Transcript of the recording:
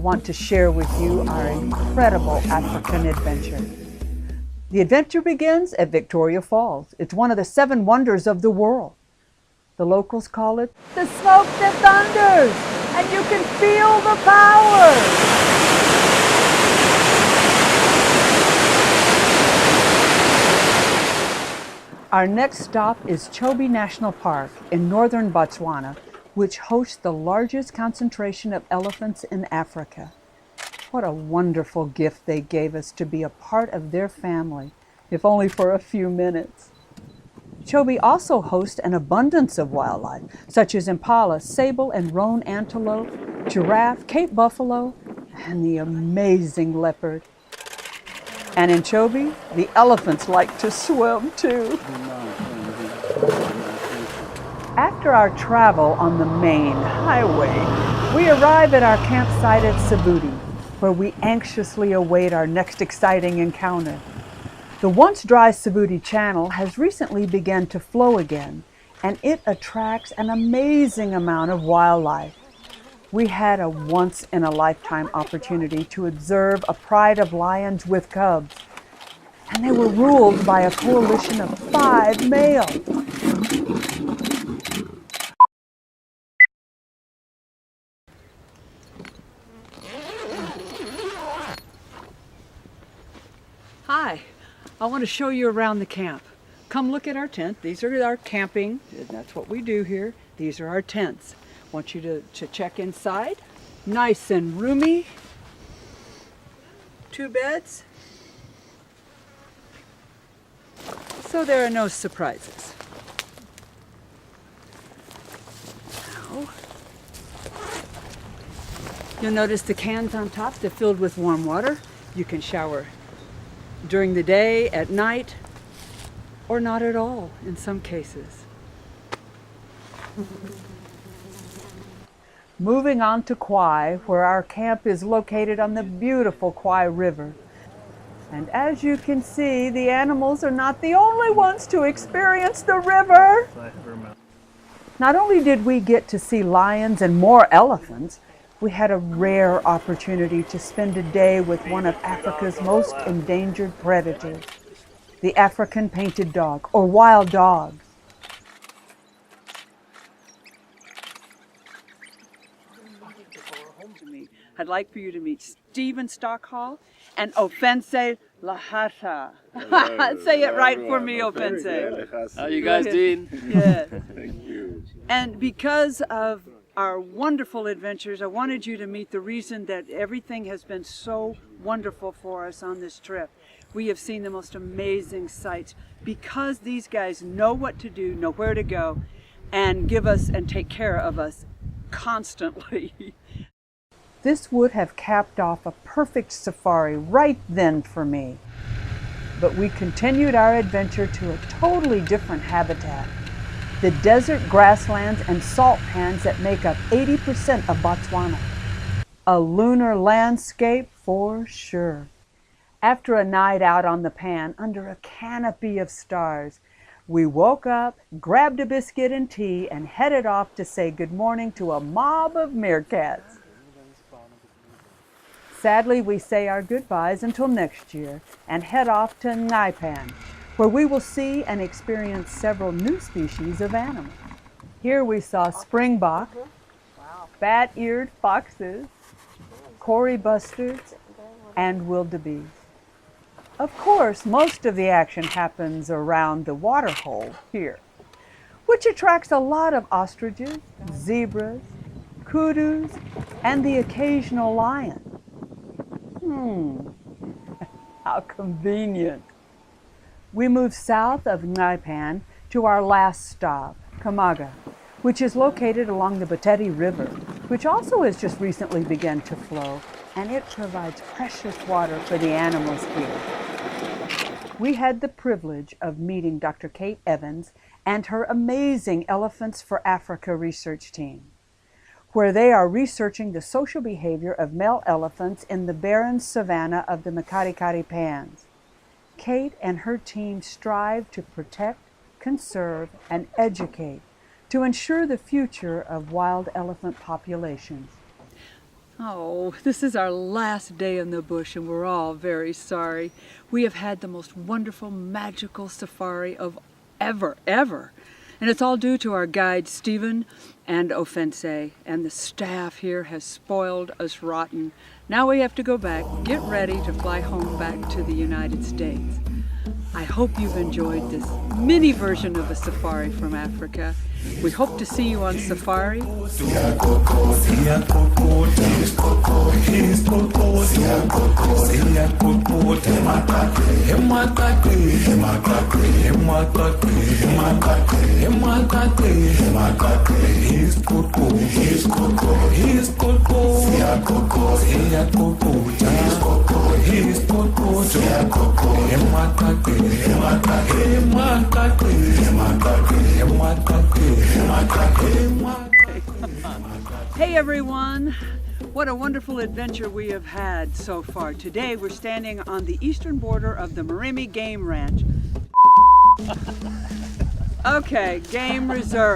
want to share with you our incredible African adventure. The adventure begins at Victoria Falls. It's one of the 7 wonders of the world. The locals call it the smoke that thunders, and you can feel the power. Our next stop is Chobe National Park in northern Botswana, which hosts the largest concentration of elephants in Africa. What a wonderful gift they gave us to be a part of their family, if only for a few minutes. Chobe also hosts an abundance of wildlife, such as impala, sable and roan antelope, giraffe, Cape buffalo, and the amazing leopard. And in Chobe, the elephants like to swim too. After our travel on the main highway, we arrive at our campsite at Savuti, where we anxiously await our next exciting encounter. The once dry Savuti Channel has recently begun to flow again, and it attracts an amazing amount of wildlife. We had a once-in-a-lifetime opportunity to observe a pride of lions with cubs, and they were ruled by a coalition of 5 males. Hi, I want to show you around the camp. Come look at our tent. These are our camping, and that's what we do here. These are our tents. I want you to check inside. Nice and roomy. 2 beds. So there are no surprises. Now, you'll notice the cans on top, they're filled with warm water. You can shower during the day, at night, or not at all in some cases. Moving on to Kwai, where our camp is located on the beautiful Kwai River. And as you can see, the animals are not the only ones to experience the river. Not only did we get to see lions and more elephants, we had a rare opportunity to spend a day with one of Africa's most endangered predators, the African painted dog, or wild dog. I'd like for you to meet Stephen Stockhall and Offense Lahata. Say it right for me, Offense. How you guys doing? Yes. Thank you. And because of our wonderful adventures, I wanted you to meet the reason that everything has been so wonderful for us on this trip. We have seen the most amazing sights because these guys know what to do, know where to go, and give us and take care of us constantly. This would have capped off a perfect safari right then for me. But we continued our adventure to a totally different habitat. The desert grasslands and salt pans that make up 80% of Botswana. A lunar landscape for sure. After a night out on the pan under a canopy of stars, we woke up, grabbed a biscuit and tea, and headed off to say good morning to a mob of meerkats. Sadly, we say our goodbyes until next year and head off to Ngaipan, where we will see and experience several new species of animals. Here we saw springbok, bat-eared foxes, cory bustards, and wildebeest. Of course, most of the action happens around the waterhole here, which attracts a lot of ostriches, zebras, kudus, and the occasional lion. How convenient. We moved south of Ngaipan to our last stop, Kamaga, which is located along the Boteti River, which also has just recently begun to flow, and it provides precious water for the animals here. We had the privilege of meeting Dr. Kate Evans and her amazing Elephants for Africa research team, where they are researching the social behavior of male elephants in the barren savanna of the Makarikari Pans. Kate and her team strive to protect, conserve, and educate to ensure the future of wild elephant populations. Oh, this is our last day in the bush and we're all very sorry. We have had the most wonderful, magical safari of ever. And it's all due to our guides, Stephen and Offense, and the staff here has spoiled us rotten. Now we have to go back, get ready to fly home back to the United States. I hope you've enjoyed this mini version of a safari from Africa. We hope to see you on safari. Hey everyone! What a wonderful adventure we have had so far. Today we're standing on the eastern border of the Marimi Game Ranch. Okay, game reserve.